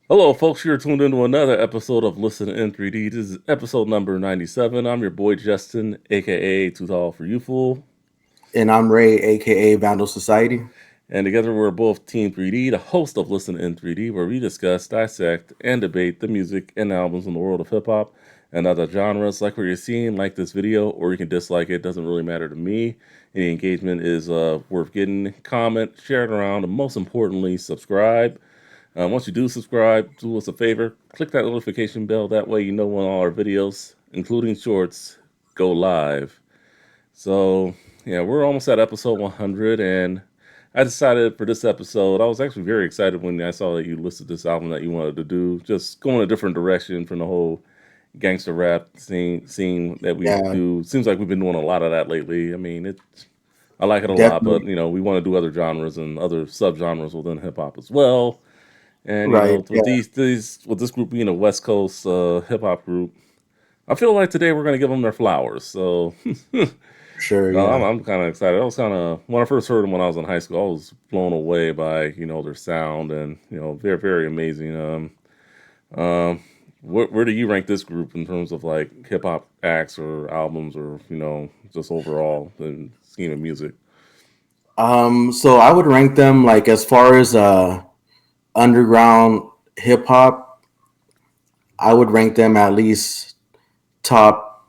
Hello, folks. You're tuned into another episode of Listen in 3D. This is episode number 97. I'm your boy Justin, aka Too Tall for You Fool. And I'm Ray, aka Vandal Society. And together we're both Team 3D, the host of Listen in 3D, where we discuss, dissect, and debate the music and albums in the world of hip hop and other genres. Like what you're seeing, like this video, or you can dislike it. Doesn't really matter to me. Any engagement is worth getting. Comment, share it around, and most importantly, subscribe. Once you do subscribe, do us a favor, click that notification bell. That way you know when all our videos, including shorts, go live. So, yeah, we're almost at episode 100, and I decided for this episode, I was actually very excited when I saw that you listed this album that you wanted to do, just going a different direction from the whole gangster rap scene that we Yeah, do. Seems like we've been doing a lot of that lately. I like it a lot, but definitely. we want to do other genres and other subgenres within hip hop as well. And Right. with Yeah, these with this group being a West Coast hip hop group, I feel like today we're gonna give them their flowers. So sure. Yeah. I'm kind of excited. I was kind of when I first heard them when I was in high school, I was blown away by their sound and very very amazing. Um, where do you rank this group in terms of like hip hop acts or albums or just overall the scheme of music? So I would rank them like as far as underground hip hop, I would rank them at least top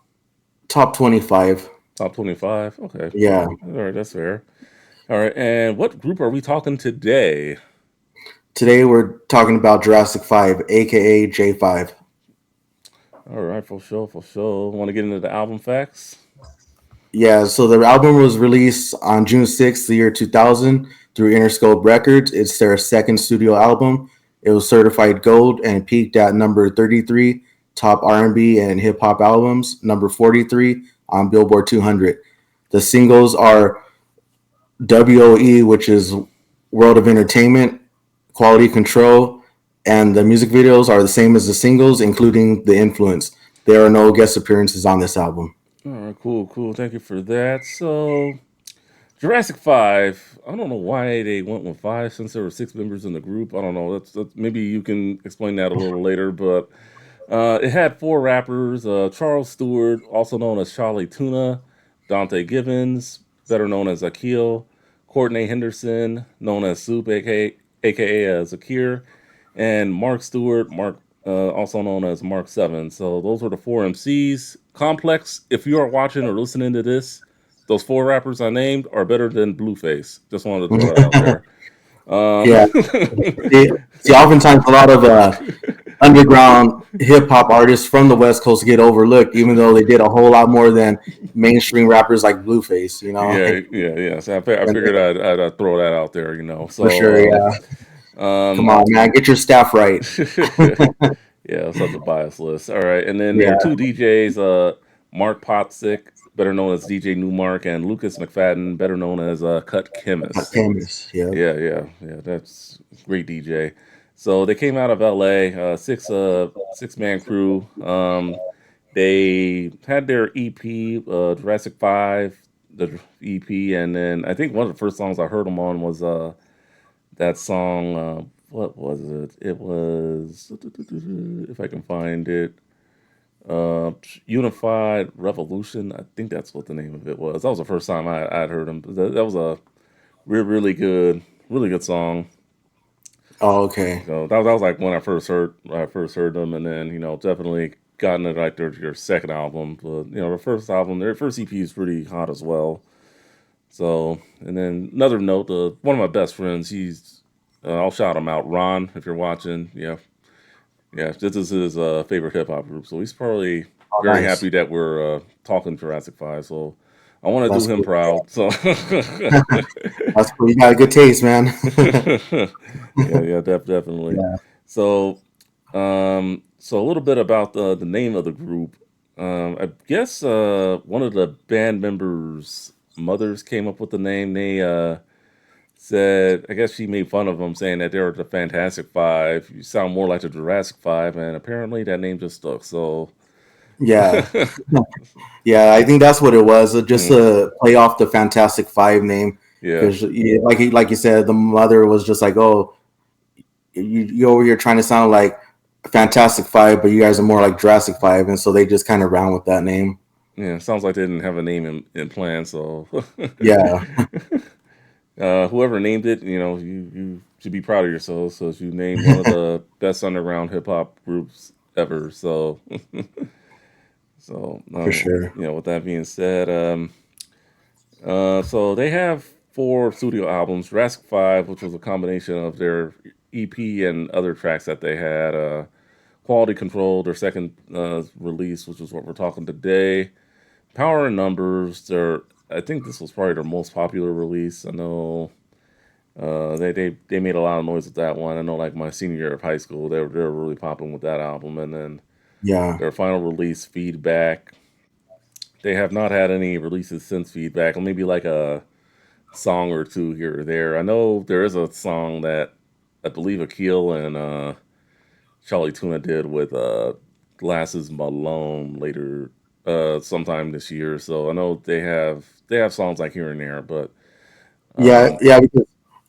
top 25. Top 25. Okay, Yeah. all right, that's fair. All right, and what group are we talking today? Today we're talking about Jurassic 5, aka J5. All right, for sure, for sure. Want to get into the album facts? Yeah, so the album was released on June 6th, the year 2000, through Interscope Records. It's their second studio album. It was certified gold and peaked at number 33 top R&B and hip hop albums, number 43 on Billboard 200. The singles are WOE, which is World of Entertainment, Quality Control, and the music videos are the same as the singles, including The Influence. There are no guest appearances on this album. All right, cool, cool. Thank you for that. So, Jurassic 5. I don't know why they went with five since there were six members in the group. I don't know. That's maybe you can explain that a little later. But it had four rappers: Charles Stewart, also known as Charlie Tuna; Dante Gibbons, better known as Akil; Courtney Henderson, known as Soup, aka as Akir; and Mark Stewart, also known as Mark Seven. So those were the four MCs. Complex. If you are watching or listening to this, those four rappers I named are better than Blueface. Just wanted to throw that out there. Yeah. See, oftentimes a lot of underground hip hop artists from the West Coast get overlooked, even though they did a whole lot more than mainstream rappers like Blueface. Yeah, yeah, yeah. So I And figured I'd throw that out there. for sure, So yeah. Come um, on, man, get your staff right. yeah, such a bias list. All right, and then there Yeah, were two DJs, Mark Pottsick, better known as DJ Newmark, and Lucas McFadden, better known as Cut Chemist. Canvas. Yeah, Yeah. That's great DJ. So they came out of LA, six man crew. They had their EP, Jurassic Five, the EP, and then I think one of the first songs I heard them on was that song. What was it? It was if I can find it. Unified Revolution. I think that's what the name of it was. That was the first time I'd heard him. That was a really good song. oh, okay. So that was like when I first heard them, and then definitely gotten it like their second album. But their first album, their first EP is pretty hot as well. So and then another note, one of my best friends, he's I'll shout him out, Ron, if you're watching. Yeah, this is his favorite hip hop group, so he's probably Oh, very nice. happy that we're talking Jurassic Five. So I want to That's do him cool. proud. So That's cool. You got a good taste, man. yeah, definitely. Yeah. So so a little bit about the name of the group. I guess one of the band members' mothers came up with the name. They said, I guess she made fun of them, saying that they were the Fantastic Five. You sound more like the Jurassic Five, and apparently that name just stuck. So, Yeah. Yeah, I think that's what it was. Just mm, to play off the Fantastic Five name, yeah, because like you said, the mother was just like, "Oh, you over here trying to sound like Fantastic Five, but you guys are more like Jurassic Five, and so they just kind of ran with that name. Yeah, sounds like they didn't have a name in plan, so Yeah, whoever named it, you should be proud of yourselves. So you named one of the best underground hip hop groups ever. So, so for sure. with that being said, so they have four studio albums: Jurassic 5, which was a combination of their EP and other tracks that they had. Quality Control, their second release, which is what we're talking today. Power and Numbers, I think this was probably their most popular release. I know they made a lot of noise with that one. I know, like my senior year of high school, they were really popping with that album. And then Yeah, their final release, Feedback. They have not had any releases since Feedback. Maybe like a song or two here or there. I know there is a song that I believe Akil and Charlie Tuna did with Glasses Malone later, sometime this year. So I know they have songs like here and there, but yeah, um, yeah.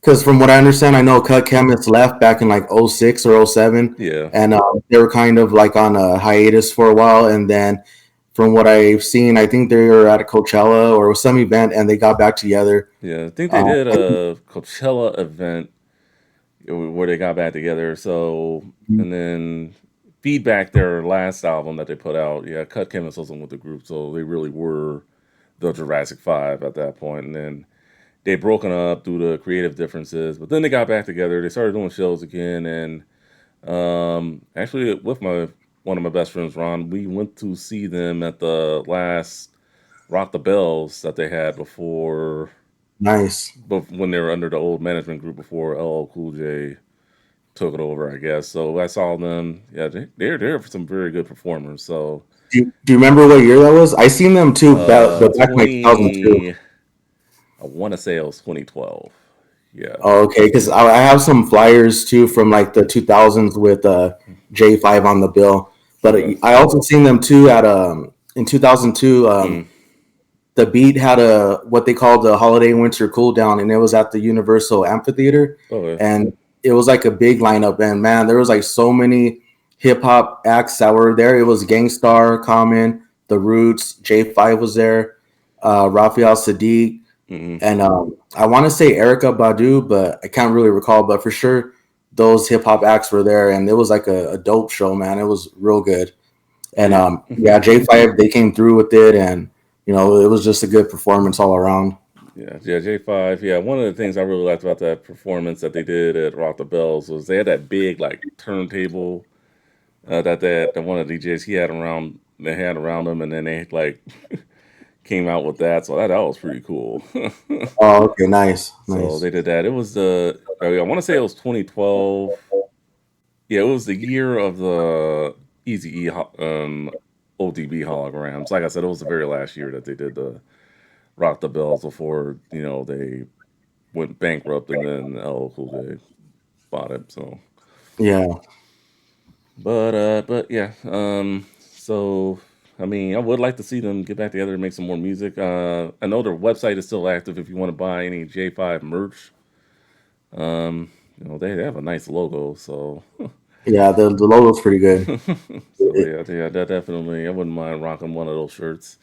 Because from what I understand, I know Cut Chemist left back in like '06 or '07, yeah, and they were kind of like on a hiatus for a while, and then from what I've seen, I think they were at a Coachella or some event, and they got back together. yeah. I think they Uh, did a Coachella event where they got back together. So and then Feedback, their last album that they put out, yeah, Cut Chemist wasn't with the group, so they really were the Jurassic 5 at that point. And then they broken up due to creative differences, but then they got back together. They started doing shows again, and actually with my one of my best friends, Ron, we went to see them at the last Rock the Bells that they had before, nice. but when they were under the old management group before LL Cool J took it over, I guess. So I saw them. Yeah, they're some very good performers. So Do you remember what year that was? I seen them too, but back in like 2002. 20, I want to say it was 2012. Yeah. Oh, okay, because I have some flyers too from like the 2000s with J5 on the bill. But Okay. I also seen them too at in 2002. Mm. The beat had a what they called the holiday winter cool down, and it was at the Universal Amphitheater, Okay. and it was like a big lineup. And man, there was like so many hip hop acts that were there. It was Gangstar, Common, The Roots, J5 was there, Raphael Sadiq, Mm-hmm. and I want to say Erica Badu, but I can't really recall. But for sure, those hip hop acts were there, and it was like a dope show, man. It was real good. And Yeah. yeah, J5 they came through with it, and it was just a good performance all around. Yeah, J5. Yeah, one of the things I really liked about that performance that they did at Rock the Bells was they had that big like turntable that one of the DJs he had around they had around them, and then they like came out with that. So that was pretty cool. Oh, okay, nice, So nice. they did that. It was I want to say it was 2012. Yeah, it was the year of the Easy ODB holograms. Like I said, it was the very last year that they did the Rock the Bells before they went bankrupt, and then LL Cool J bought it. So, Yeah, but yeah. So I mean, I would like to see them get back together and make some more music. I know their website is still active if you want to buy any J5 merch. They have a nice logo, so yeah. The logo's pretty good. so yeah, that definitely. I wouldn't mind rocking one of those shirts.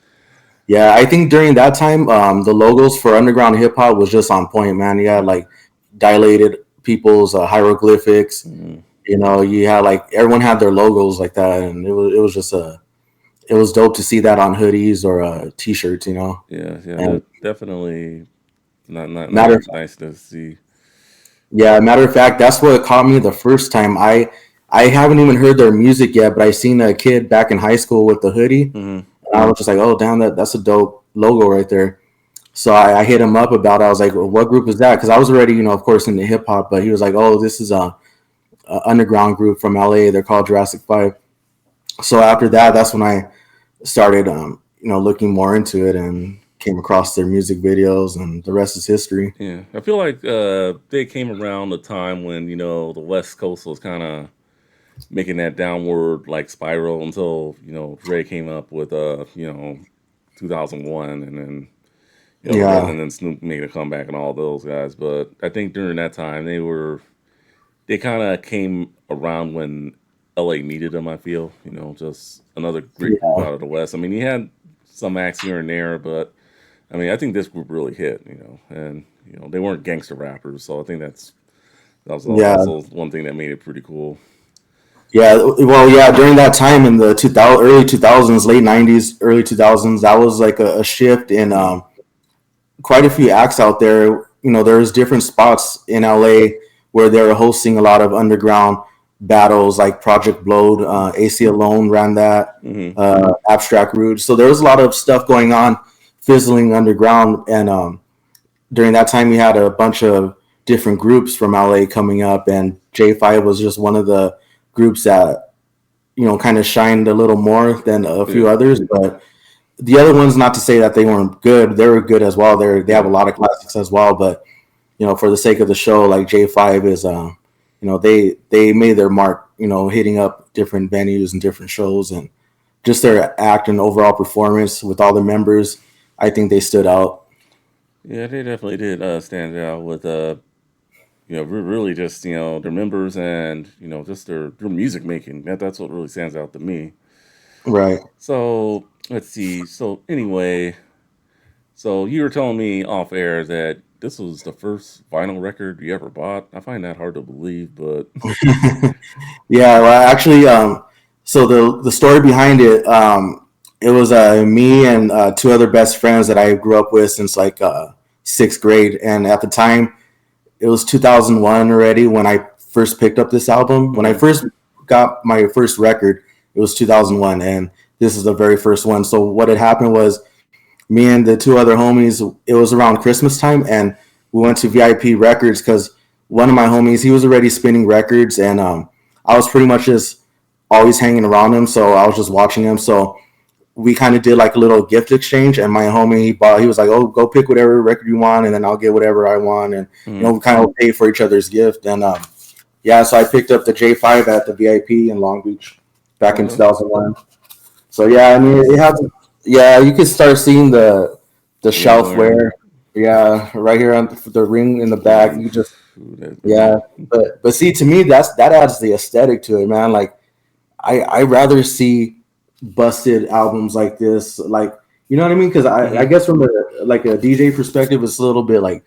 Yeah, I think during that time, the logos for underground hip hop was just on point, man. You had like dilated people's hieroglyphics. Mm, You had like everyone had their logos like that, and it was just it was dope to see that on hoodies or t-shirts. yeah, And that definitely not matter nice to see. Yeah, matter of fact, that's what caught me the first time. I haven't even heard their music yet, but I seen a kid back in high school with the hoodie, Hmm. and I was just like, "Oh, damn, that's a dope logo right there." So I hit him up about it. I was like, well, "What group is that?" Because I was already, of course, into hip hop, but he was like, "Oh, this is a underground group from LA. They're called Jurassic 5." So after that, that's when I started, looking more into it and came across their music videos, and the rest is history. Yeah, I feel like they came around the time when the West Coast was kind of making that downward like spiral until Dre came up with 2001, and then Yeah, Snoop made a comeback and all those guys. But I think during that time they were they kind of came around when LA needed them. I feel, just another great group Yeah, out of the West. I mean, he had some acts here and there, but I mean, I think this group really hit. And they weren't gangster rappers, so I think that was yeah, also one thing that made it pretty cool. yeah. Well, yeah. During that time in the 2000, early 2000s, late 90s, early 2000s, that was like a shift in Mm, quite a few acts out there. There was different spots in LA where they were hosting a lot of underground battles, like Project Blowed, AC Alone ran that, hmm Abstract Rude. So there was a lot of stuff going on, fizzling underground, and during that time we had a bunch of different groups from LA coming up, and J5 was just one of the groups that kind of shined a little more than a few Yeah, others, but the other ones, not to say that they weren't good, they were good as well. They have yeah, a lot of classics as well, but for the sake of the show, like J5 is, they made their mark, hitting up different venues and different shows, and just their act and overall performance with all the members, I think they stood out. yeah. They definitely did stand out with really just their members and just their music making. That's what really stands out to me. Right. So let's see. So anyway, so you were telling me off air that this was the first vinyl record you ever bought. I find that hard to believe, but Yeah, well, actually, so the story behind it, it was me and two other best friends that I grew up with since like sixth grade, and at the time it was 2001 already when I first picked up this album. When I hmm first got my first record, it was 2001, and this is the very first one. So what had happened was me and the two other homies. It was around Christmas time, and we went to VIP Records because one of my homies, he was already spinning records, and I was pretty much just always hanging around him. So I was just watching him. So we kind of did like a little gift exchange, and my homie he was like, "Oh, go pick whatever record you want, and then I'll get whatever I want," and hmm we kind of pay for each other's gift. And yeah, so I picked up the J5 at the VIP in Long Beach back in oh, 2001. So yeah, I mean, it nice. has. Yeah, you can start seeing the Ring shelf wearing. wear. Yeah, right here on the ring in the back. Ooh, You just that yeah, ring. but see, to me, that adds the aesthetic to it, man. Like I rather see busted albums like this, like you know what I mean? Because I hmm guess from a DJ perspective, it's a little bit like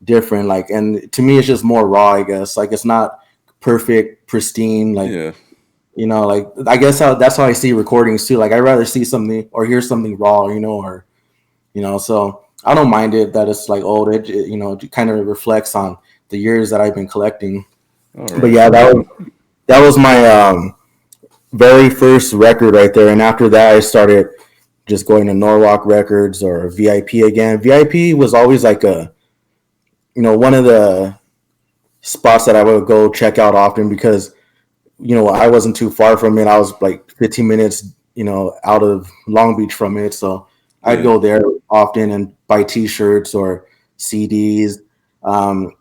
different. Like, and to me, it's just more raw. I guess like it's not perfect, pristine. Like Yeah. like I guess that's how I see recordings too. Like I rather see something or hear something raw, or so I don't mind it that it's like old. It kind of reflects on the years that I've been collecting. All But right. yeah, that was my very first record right there. And after that, I started just going to Norwalk Records or VIP again. VIP was always like one of the spots that I would go check out often because I wasn't too far from it. I was like 15 minutes, out of Long Beach from it. So I'd Yeah. go there often and buy T-shirts or CDs. Um,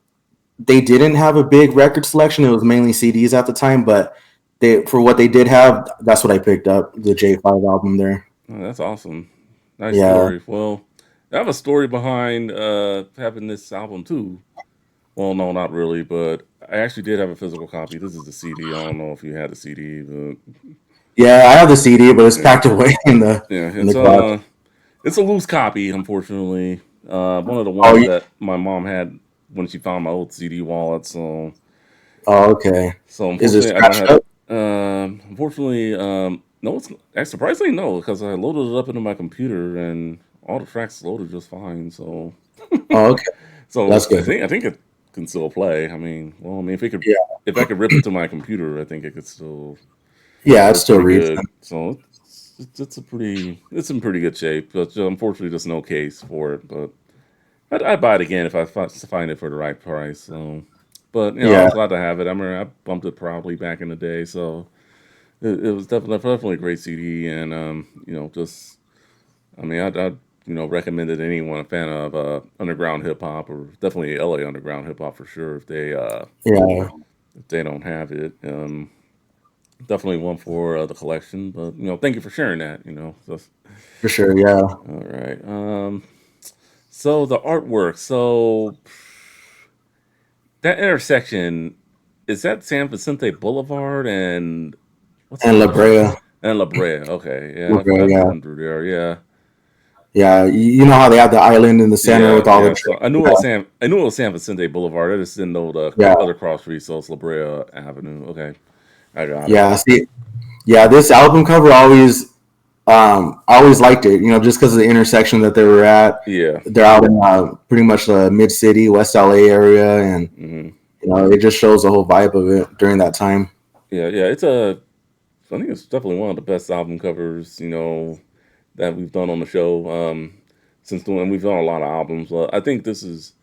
they didn't have a big record selection. It was mainly CDs at the time, but for what they did have, that's what I picked up, the J5 album there. Oh, that's awesome. Nice Yeah. story. Well, I have a story behind having this album too. Well, no, not really, but I actually did have a physical copy. This is the CD. I don't know if you had the CD, but Yeah, I have the CD, but it's yeah, packed away in the yeah, in the garage. it's a loose copy, unfortunately. One of the Oh, ones that my mom had when she found my old CD wallet. okay. So Is it unfortunately, I don't scratched have. up? Unfortunately, no. Surprisingly no, because I loaded it up into my computer and all the tracks loaded just fine. So, Oh, okay. so That's good. I think it can still play. I mean, well, I mean, Yeah. if I could rip it to my computer, I think it could still Yeah, it work still pretty reads. good. So it's in pretty good shape. But unfortunately, there's no case for it. But I'd buy it again if I find it for the right price. So, but I Yeah. was glad to have it. I mean, I bumped it probably back in the day. So it was definitely a great CD, and just I mean, I'd recommend it to anyone a fan of underground hip hop or definitely LA underground hip hop for sure Yeah. if they don't have it. Definitely one for the collection, but thank you for sharing that. For sure. Yeah. All right. So the artwork, so that intersection. is that San Vicente Boulevard and what's the And La other street? Brea. And La Brea. Okay, yeah, La Brea, I've yeah. driven through there. Yeah, Yeah, you know how they have the island in the center yeah, with all the yeah. So trees? I knew it was San Vicente Boulevard. I just didn't know the Yeah, other cross street. So it's La Brea Avenue. Okay, I got it. yeah. See, yeah, this album cover I always liked it. You know, just because of the intersection that they were at. Yeah. They're out in pretty much the mid city, West LA area, and Hmm. you know, it just shows the whole vibe of it during that time. Yeah, yeah. It's a. I think it's definitely one of the best album covers. That we've done on the show. Since doing, we've done a lot of albums. I think this is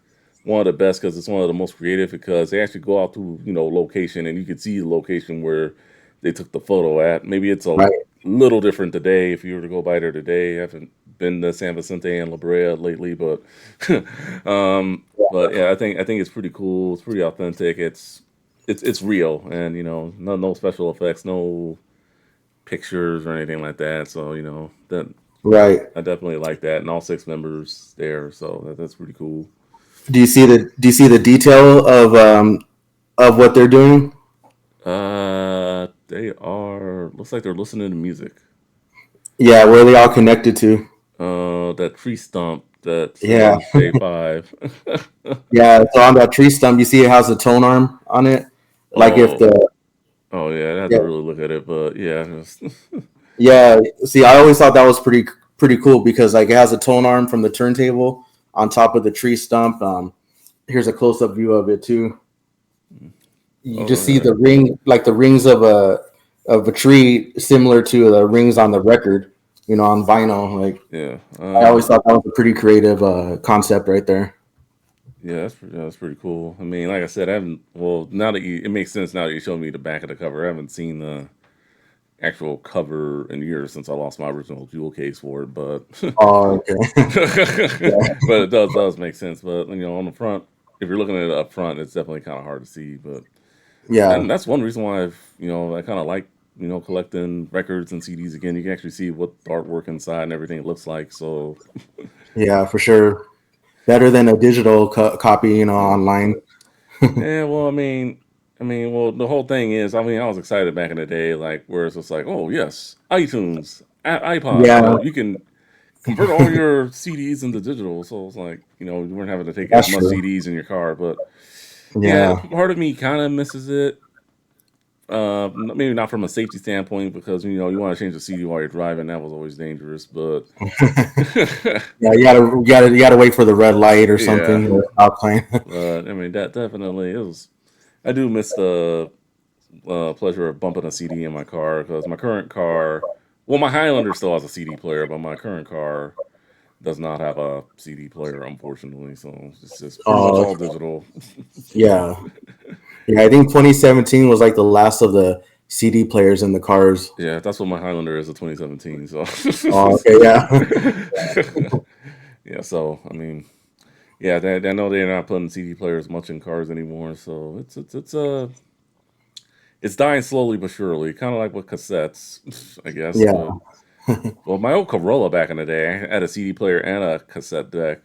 one of the best because it's one of the most creative because they actually go out to location and you can see the location where they took the photo at. Maybe it's a Right. little different today if you were to go by there today. I haven't been to San Vicente and La Brea lately, but yeah, I think it's pretty cool. It's pretty authentic. It's real and no special effects, no pictures or anything like that. So that Right. I definitely like that, and all six members there, so that's pretty cool. Do you see the detail of what they're doing? They are looks like they're listening to music. Yeah, where are they all connected to? That tree stump that Yeah, says J5. yeah. So on that tree stump, you see it has a tone arm on it. Like if Oh, the oh yeah, I had to yeah, really look at it, but yeah, yeah. See, I always thought that was pretty cool because like it has a tone arm from the turntable on top of the tree stump. Here's a close up view of it too. You oh just see yeah, the ring, like the rings of a tree, similar to the rings on the record. You know, on vinyl. Like yeah, I always thought that was a pretty creative concept right there. yeah. That's pretty cool. I mean, like I said, I haven't. Well, now that it makes sense now that you showed me the back of the cover. I haven't seen the actual cover in years since I lost my original jewel case for it, but Oh, okay. Yeah, but it does make sense. But on the front, if you're looking at it up front, it's definitely kind of hard to see. But yeah, and that's one reason why I kind of like collecting records and CDs again. You can actually see what the artwork inside and everything looks like. So yeah, for sure. Better than a digital copy, you know, yeah, online. yeah. Well, well, the whole thing is, I was excited back in the day, like where it's just like, oh yes, iTunes, iPod, Yeah, you can convert all your CDs into digital. So it's like, you weren't having to take as that's much true. CDs in your car. But yeah, Yeah, part of me kind of misses it. Maybe not from a safety standpoint because you want to change the CD while you're driving. That was always dangerous. But yeah. You gotta wait for the red light or yeah, something. Or stop playing. but I mean that definitely is. I do miss the pleasure of bumping a CD in my car because my current car, well, my Highlander still has a CD player, but my current car does not have a CD player, unfortunately. So it's just pretty much Oh, all digital. yeah, yeah. I think 2017 was like the last of the CD players in the cars. Yeah, that's what my Highlander is, a 2017. So Oh, okay, yeah, yeah, so I mean, yeah, I know they're not putting CD players much in cars anymore. So it's dying slowly but surely, kind of like with cassettes, I guess. yeah. But well, my old Corolla back in the day, I had a CD player and a cassette deck.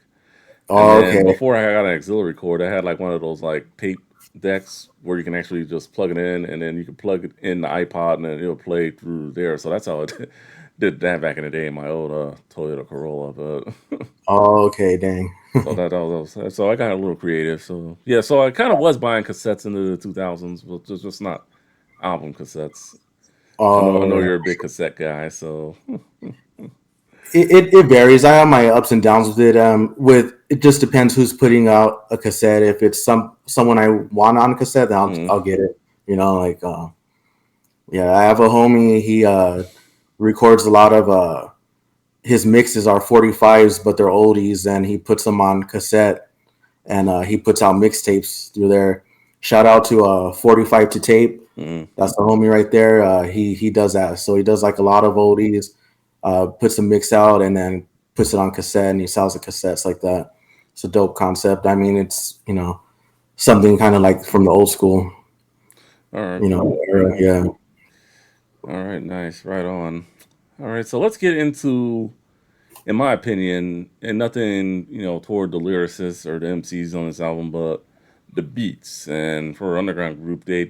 And Oh, then okay. before I got an auxiliary cord, I had like one of those like tape decks where you can actually just plug it in, and then you can plug it in the iPod, and then it'll play through there. So that's how it did that back in the day in my old Toyota Corolla. But Oh, okay. Dang. so so I got a little creative. So yeah, so I kind of was buying cassettes into the 2000s, but just not album cassettes. I know Oh, you're a big cassette guy, so it varies. I have my ups and downs with it. With it just depends who's putting out a cassette. If it's someone I want on a cassette, then I'll mm, I'll get it. You know, like yeah, I have a homie. He records a lot of his mixes are 45s, but they're oldies, and he puts them on cassette, and he puts out mixtapes through there. Shout out to 45 to tape. mm. That's the homie right there. He does that. So he does like a lot of oldies, puts a mix out, and then puts it on cassette, and he sells the cassettes like that. It's a dope concept. I mean, it's something kind of like from the old school, All right, cool, era. cool. Yeah, All right, nice, right on. All right, so let's get into, in my opinion, and nothing toward the lyricists or the MCs on this album, but the beats, and for an underground group, they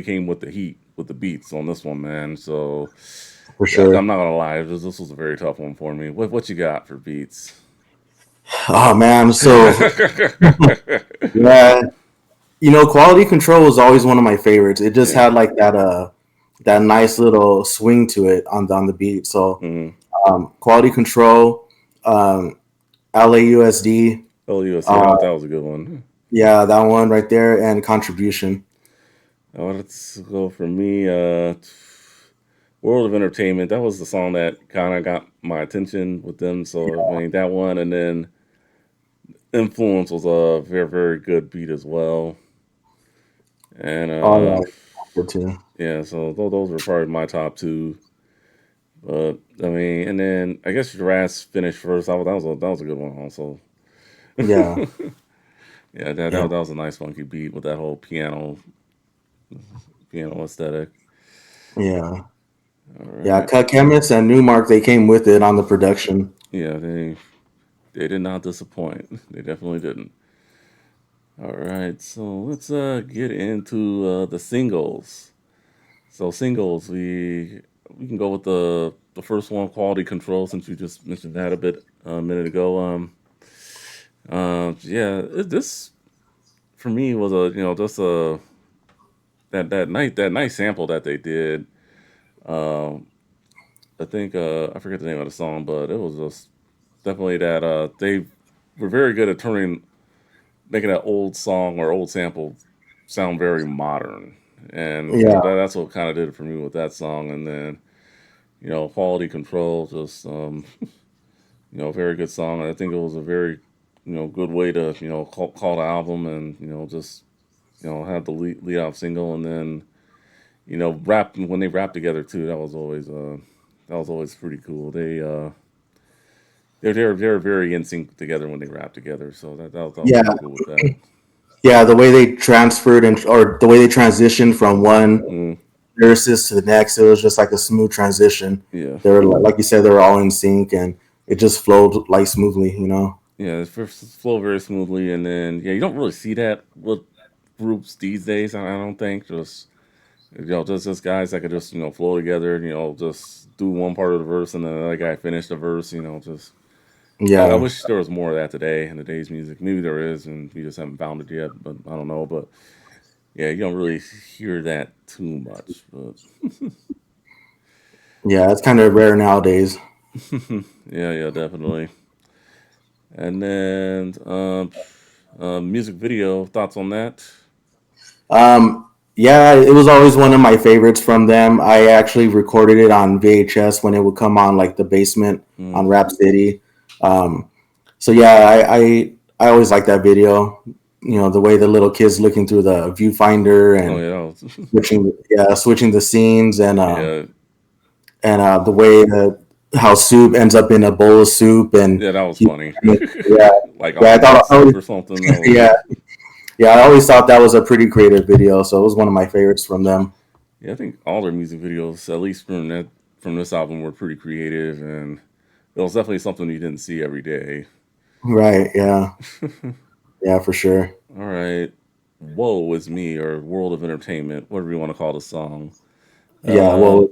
came with the heat with the beats on this one, man. So for yeah, I'm sure. not gonna lie, this was a very tough one for me. What you got for beats? Oh man, so Yeah, yeah, quality control was always one of my favorites. It just had like that nice little swing to it on the beat. So mm-hmm. quality control, um, LAUSD, LUSD, uh, that was a good one. yeah, that one right there, and contribution. Oh, let's go for me. World of Entertainment. That was the song that kind of got my attention with them. So I mean that one, and then Influence was a very very good beat as well. And Oh yeah, good too. yeah, so those were probably my top two. But I mean, and then I guess Jurassic finished first. That was a good one also. Yeah, Yeah, that, yeah, that that was a nice funky beat with that whole piano aesthetic. yeah, All yeah. right. Cut Chemist and Newmark, they came with it on the production. Yeah, they did not disappoint. They definitely didn't. All right, so let's get into the singles. So singles, we can go with the first one, quality control, since you just mentioned that a bit a minute ago. Yeah, this for me was a just that nice sample that they did. Um, I think I forget the name of the song, but it was just definitely that they were very good at turning making that old song or old sample sound very modern. And Yeah, that's what kind of did it for me with that song. And then quality control, just very good song. And I think it was a very good way to call the album, and just have the lead off single, and then rap when they rap together too. That was always pretty cool. They're very in sync together when they rap together. So that was yeah, pretty cool with that. yeah. The way they transferred or the way they transitioned from one Mm, lyricist to the next, it was just like a smooth transition. yeah. They were like you said, they were all in sync, and it just flowed like smoothly. Yeah, it's flow very smoothly, and then yeah, you don't really see that with groups these days. I don't think just just guys that could just flow together, just do one part of the verse and then the other guy finish the verse. Just I Yeah, wish there was more of that today in today's music. Maybe there is, and we just haven't found it yet. But I don't know. But yeah, you don't really hear that too much. But yeah. It's kind of rare nowadays. yeah, yeah, definitely. And then music video thoughts on that? Yeah, it was always one of my favorites from them. I actually recorded it on VHS when it would come on like the basement Mm. on Rap City. Um, so yeah, I always like that video. The way the little kids looking through the viewfinder Oh and yeah, switching the scenes yeah, and the way that how soup ends up in a bowl of soup and yeah. That was he, funny. yeah, Like yeah, off of that soup or something. That was yeah, yeah, I always thought that was a pretty creative video, so it was one of my favorites from them. yeah. I think all their music videos, at least from this album, were pretty creative, and it was definitely something you didn't see every day. Right, yeah, yeah, for sure. All right, "Whoa" is me, or "World of Entertainment," whatever you want to call the song. Yeah, Uh, well,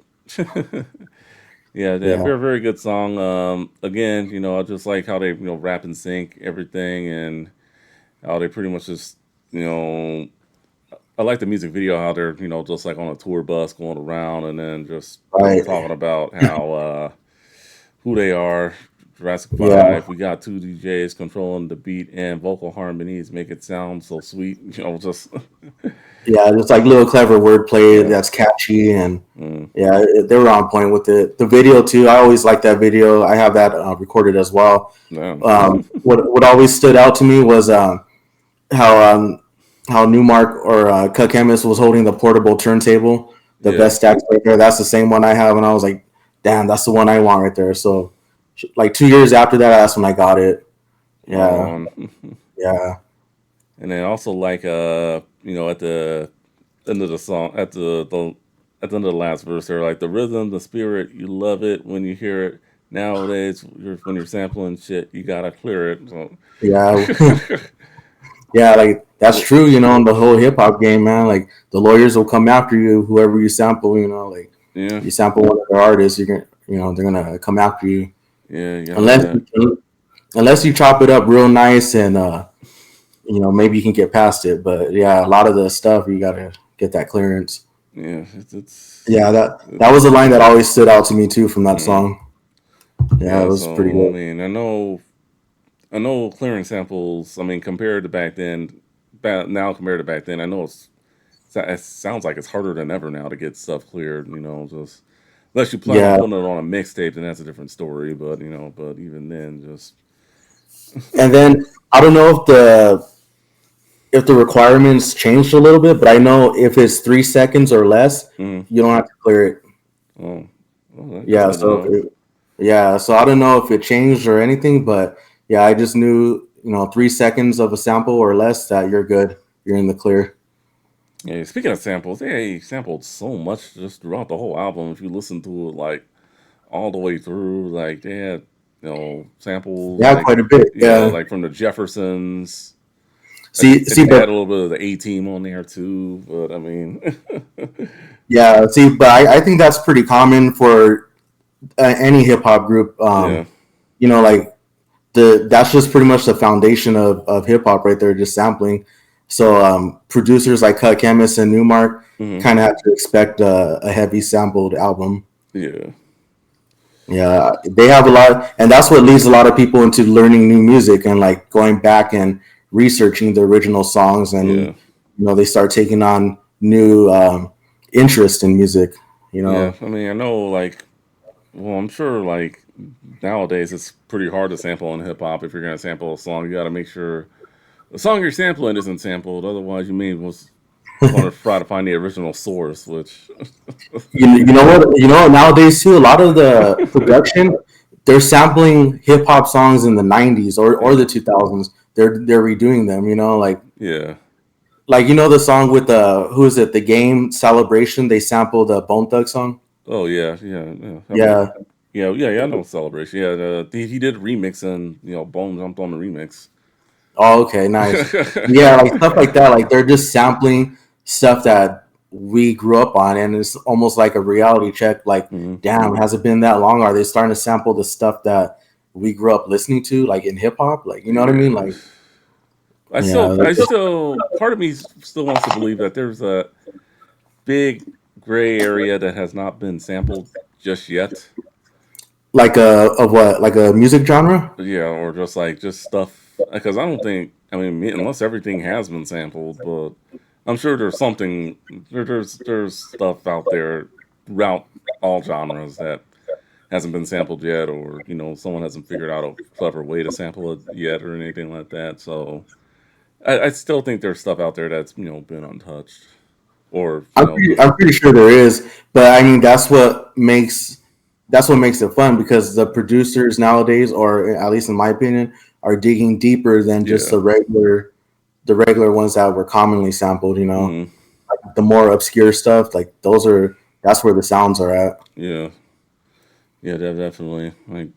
yeah, yeah, yeah, very very good song. Again, I just like how they rap and sync everything, and how they pretty much just you know I like the music video how they're just like on a tour bus going around, and then just right, talking about how who they are. Jurassic yeah, 5. We got two DJs controlling the beat and vocal harmonies make it sound so sweet. Just yeah, just like little clever wordplay yeah, that's catchy and mm, yeah, they were on point with it. The video too, I always like that video. I have that recorded as well. yeah, What always stood out to me was how how Newmark or Cut Chemist was holding the portable turntable, the yeah. best stacks right there. That's the same one I have, and I was like, damn, that's the one I want right there. So, like 2 years after that, that's when I got it. Right Yeah, on. yeah, And then also like at the end of the song, at the end of the last verse, they're like the rhythm, the spirit, you love it when you hear it. Nowadays, when you're sampling shit, you gotta clear it. So yeah, Yeah, like that's Well, true, in the whole hip hop game, man. Like the lawyers will come after you, whoever you sample, like yeah, you sample one of their artists, they're gonna come after you. yeah, you gotta have Unless that. unless you chop it up real nice and maybe you can get past it. But yeah, a lot of the stuff you gotta get that clearance. Yeah, Yeah, that was it's a line that always stood out to me too from that mm, song. Yeah, it yeah. was pretty So I good. mean, I know clearing samples. I mean, compared to back then, now compared to back then, I know it sounds like it's harder than ever now to get stuff cleared. Just unless you plan on Yeah, putting it on a mixtape, then that's a different story. But even then, just and then I don't know if the requirements changed a little bit, but I know if it's 3 seconds or less, mm, you don't have to clear it. oh, well, that's Yeah, good to so know. yeah, so I don't know if it changed or anything, but yeah, I just knew 3 seconds of a sample or less that you're good. You're in the clear. Yeah, speaking of samples, they sampled so much just throughout the whole album. If you listen to it like all the way through, like they had samples Yeah, like quite a bit. yeah, Yeah. like from the Jeffersons. I See, think they had but a little bit of the A Team on there too. But I mean, yeah, see, but I think that's pretty common for any hip hop group. yeah, Like that's just pretty much the foundation of hip hop right there, just sampling. So producers like Cut Chemist and Newmark hmm, kind of have to expect a heavy sampled album. yeah, Yeah, they have a lot, and that's what leads a lot of people into learning new music and like going back and researching the original songs, and yeah, they start taking on new interest in music. You yeah. know, I mean, I know like well, I'm sure like nowadays it's pretty hard to sample in hip hop. If you're gonna sample a song, you got to make sure the song you're sampling isn't sampled. Otherwise, you may was want to try to find the original source, which you know what? Nowadays too, a lot of the production they're sampling hip hop songs in the '90s or yeah, the 2000s. They're redoing them. yeah. The song with the who is it? The Game Celebration. They sampled the Bone Thug song. Oh yeah, yeah, yeah. I mean, Yeah. yeah, yeah, yeah. I know Celebration. Yeah, he did remix and Bone jumped on the remix. Oh, okay, nice. Yeah, like stuff like that. Like they're just sampling stuff that we grew up on, and it's almost like a reality check. Like, Hmm. damn, has it been that long? Are they starting to sample the stuff that we grew up listening to, like in hip hop? Like, you know what I mean? Yeah. Like, yeah, Part of me still wants to believe that there's a big gray area that has not been sampled just yet. like a of what? Like a music genre? Yeah, or just stuff because I don't think I mean unless everything has been sampled, but I'm sure there's something there's stuff out there throughout all genres that hasn't been sampled yet, or someone hasn't figured out a clever way to sample it yet, or anything like that. So I still think there's stuff out there that's been untouched, or I'm pretty sure there is, but I mean that's what makes it fun because the producers nowadays, or at least in my opinion, are digging deeper than just yeah, the regular ones that were commonly sampled. hmm, The more obscure stuff, like that's where the sounds are at. yeah, yeah, definitely. Like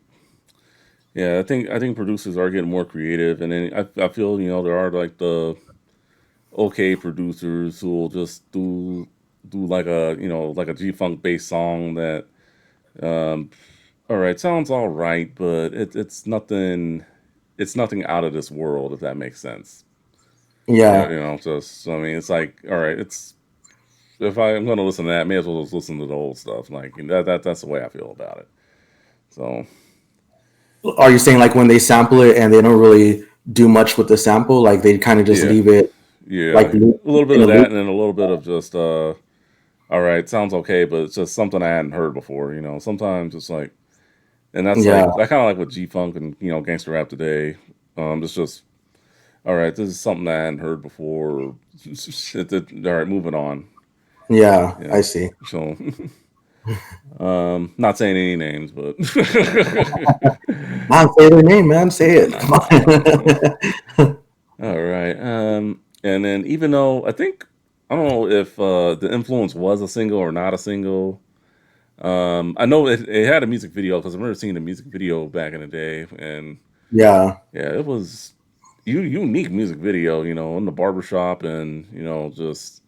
yeah, I think producers are getting more creative, and then I feel there are like the okay producers who will just do like a G funk based song that um all right sounds all right, but it's nothing out of this world if that makes sense. Yeah, Yeah, just I mean it's like all right, it's if I'm gonna listen to that, I may as well just listen to the old stuff. Like that's the way I feel about it. So are you saying like when they sample it and they don't really do much with the sample, like they kind of just yeah, leave it yeah, like a little bit in a of that, loop? and then a little bit of just all right, sounds okay, but it's just something I hadn't heard before. Sometimes it's like, and that's Yeah, like I kind of like with G Funk and gangster rap today. It's just all right. This is something I hadn't heard before. All right, moving on. yeah, Yeah. I see. So, not saying any names, but Man, say their name, man. Say it. nah, Come nah, nah. So, on. all right. And then even though I don't know if the influence was a single or not a single. I know it had a music video because I remember seeing the music video back in the day, and Yeah, yeah, unique music video, in the barbershop and, just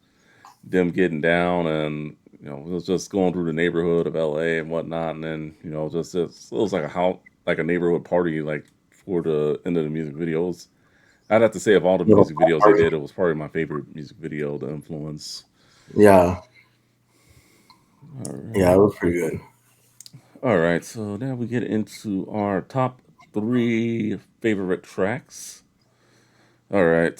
them getting down and, it was just going through the neighborhood of LA and whatnot. And then, just it was like a house, like a neighborhood party, like for the end of the music videos. I'd have to say, of all the Little music videos they did, it was probably my favorite music video, The Influence. Yeah, All yeah, it right. was pretty good. All right. So now we get into our top three favorite tracks. All right.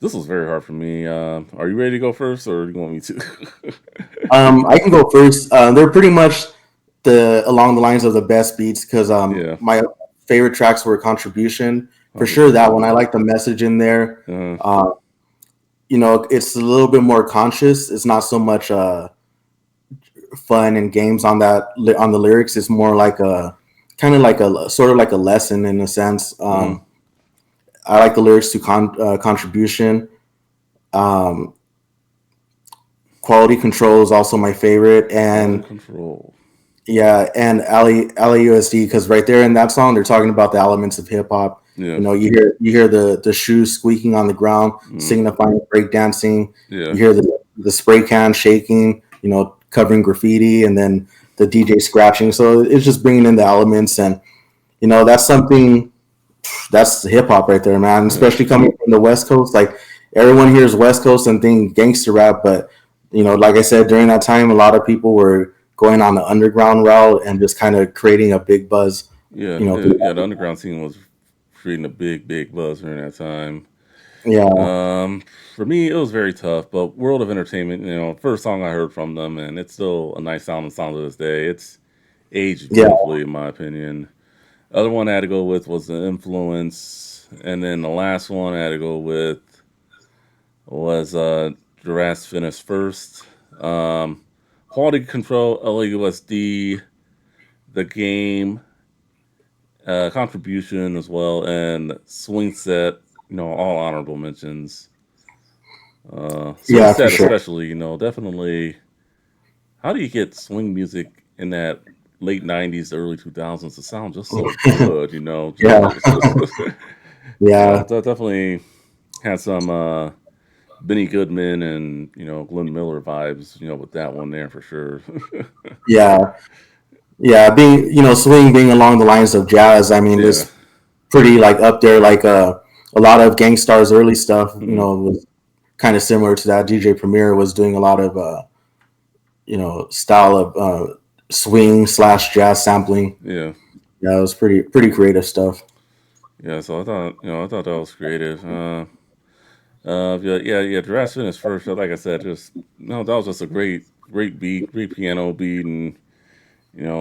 This was very hard for me. Are you ready to go first, or do you want me to? I can go first. They're pretty much the along the lines of the best beats because Yeah, my favorite tracks were Contribution for sure. That 100%. one I like the message in there. Uh, Uh, it's a little bit more conscious. It's not so much fun and games on on the lyrics. It's more like a kind of like a sort of like a lesson in a sense. uh, I like the lyrics to Contribution. Um, Quality Control is also my favorite, Quality and control. yeah, and Ali USD because right there in that song they're talking about the elements of hip hop. Yeah. You hear the shoes squeaking on the ground, Mm, signifying breakdancing. yeah. You hear the spray can shaking, covering graffiti, and then the DJ scratching. So it's just bringing in the elements, and that's something that's hip hop right there, man. Yeah. Especially coming from the West Coast, like everyone hears West Coast and think gangster rap, but like I said, during that time, a lot of people were going on the underground route and just kind of creating a big buzz, Yeah. through Yeah. The that. underground scene was creating a big buzz during that time. Yeah, Um, for me, it was very tough, but World of Entertainment, first song I heard from them, and it's still a nice sound to this day. It's aged yeah, beautifully, in my opinion. Other one I had to go with was The Influence, and then the last one I had to go with was Jurassic finished first. Um, Quality Control, LAUSD, The Game, Contribution as well, and Swing Set, all honorable mentions. Swing yeah, for Set sure. especially, definitely. How do you get swing music in that late '90s, early 2000s to sound just so good? Yeah, Yeah, yeah, that definitely had some Benny Goodman and Glenn Miller vibes, with that one there for sure. yeah, yeah. Being swing being along the lines of jazz. I mean, Yeah. it's pretty like up there. Like a lot of Gangstar's early stuff. Hmm. Was kind of similar to that. DJ Premier was doing a lot of style of swing slash jazz sampling. Yeah. Yeah, it was pretty creative stuff. Yeah. So I thought that was creative. Yeah. Jurassic is first. Like I said, just no, that was just a great beat, great piano beat, and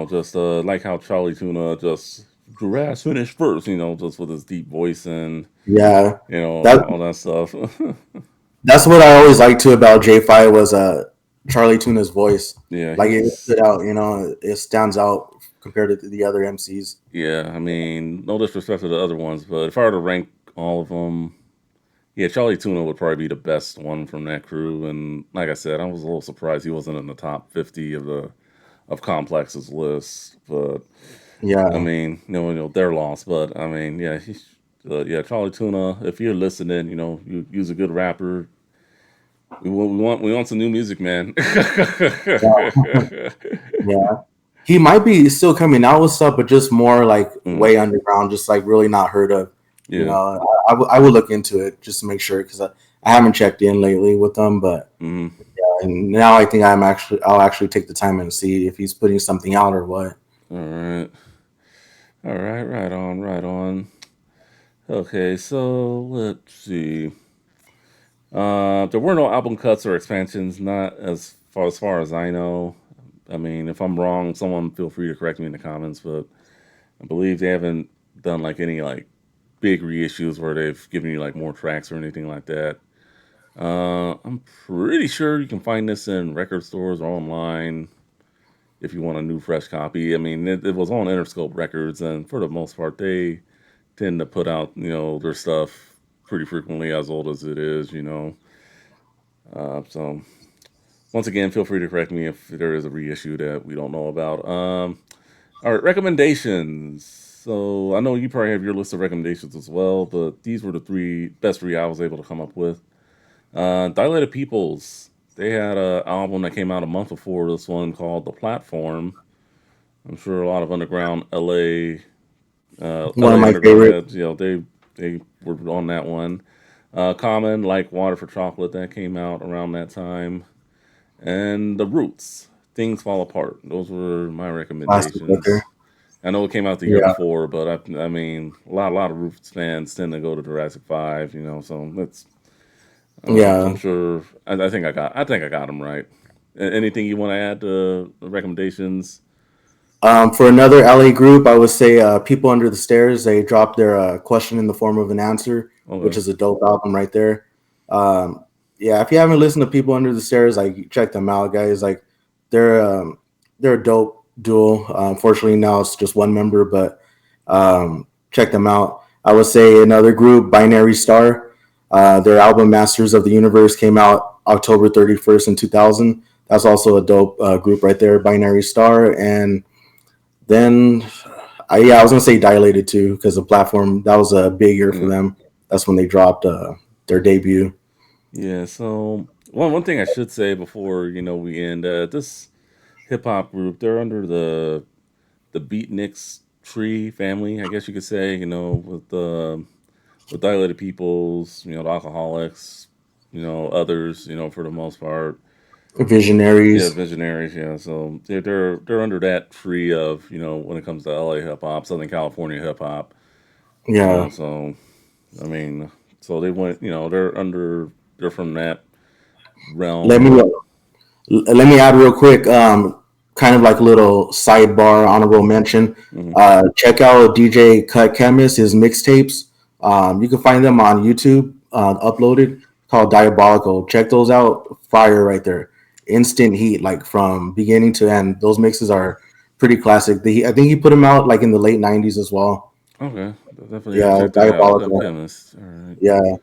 just like how Charlie Tuna just Jurassic finished first. Just with his deep voice and Yeah, that all that stuff. that's what I always liked too about J5 was Charlie Tuna's voice. Yeah, Like it he's stood out. It stands out compared to the other MCs. yeah. I mean, no disrespect to the other ones, but if I were to rank all of them, yeah, Charlie Tuna would probably be the best one from that crew. And like I said, I was a little surprised he wasn't in the top 50 of Complex's list. But I Yeah, mean, they're lost. But I mean, yeah, yeah, Charlie Tuna. If you're listening, use a good rapper. We want some new music, man. yeah. He might be still coming out with stuff, but just more like Mm, way underground, just like really not heard of. yeah. I would look into it just to make sure because I haven't checked in lately with them, but Mm, and now I think I'll actually take the time and see if he's putting something out or what. all right. All right. Right on. Right on. Okay. So let's see. There were no album cuts or expansions, not as far as I know. I mean, if I'm wrong, someone feel free to correct me in the comments. But I believe they haven't done like any like big reissues where they've given you like more tracks or anything like that. I'm pretty sure you can find this in record stores or online if you want a new fresh copy. I mean, it was on Interscope Records, and for the most part, they tend to put out their stuff pretty frequently, as old as it is. So once again, feel free to correct me if there is a reissue that we don't know about. All right, recommendations. So I know you probably have your list of recommendations as well, but these were the three I was able to come up with. Dilated Peoples. They had an album that came out a month before this one called The Platform. I'm sure a lot of underground One of LA my underground favorite. heads, they were on that one. Common, like Water for Chocolate, that came out around that time, and The Roots, Things Fall Apart. Those were my Classic record. recommendations. I know it came out the year Yeah, before, but I mean, a lot of Roots fans tend to go to Jurassic 5, so that's I'm yeah. sure. I think I got them right. Anything you want to add to the recommendations? For another LA group, I would say People Under the Stairs. They dropped their question in the form of an answer, which Okay. is a dope album right there. Um, yeah, if you haven't listened to People Under the Stairs, like check them out, guys. Like they're um, they're a dope duo. Unfortunately, now it's just one member, but check them out. I would say another group, Binary Star. Their album Masters of the Universe came out October 31st in 2000. That's also a dope group right there, Binary Star. And then, I was gonna say Dilated too because the platform that was a big year for Yeah. them. That's when they dropped their debut. Yeah. So one thing I should say before we end, this hip hop group, they're under the Beatniks tree family, I guess you could say. With Dilated Peoples, the Alcoholics, others, for the most part. Yeah, Visionaries. Visionaries. Yeah, so they're under that tree of when it comes to LA hip hop, Southern California hip hop. Yeah. So I mean, so they went. They're from that Let realm. me let me add real quick. Kind of like a little sidebar, honorable mention. Hmm. Check out DJ Cut Chemist, his mixtapes. You can find them on YouTube, uploaded, called Diabolical. Check those out. Fire right there. Instant heat, like from beginning to end. Those mixes are pretty classic. I think he put them out like in the late '90s as well. Okay, definitely have to Yeah, check that out. Cut Diabolical. Chemist. All right, Yeah.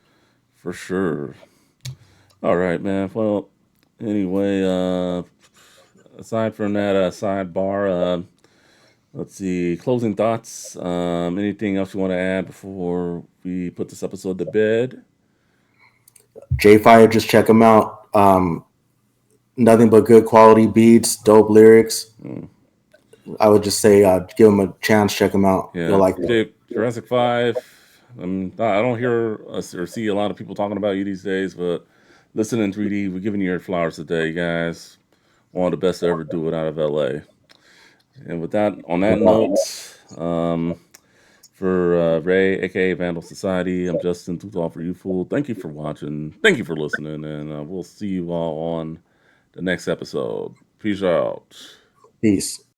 for sure. All right, man. Well, anyway, aside from that sidebar, let's see. Closing thoughts. Anything else you want to add before we put this episode to bed? J Fire, just check them out. Nothing but good quality beats, dope lyrics. Mm. I would just say give them a chance, check them out. You'll Yeah, like them. Jurassic 5. I don't hear us or see a lot of people talking about you these days, but listen in 3D. We're giving you your flowers today, guys. One of the best to ever do it out of LA. And with that, on that note, um, for Ray, aka Vandal Society, I'm Justin Too Tall for You Fool. Thank you for watching. Thank you for listening, and we'll see you all on the next episode. Peace out. Peace.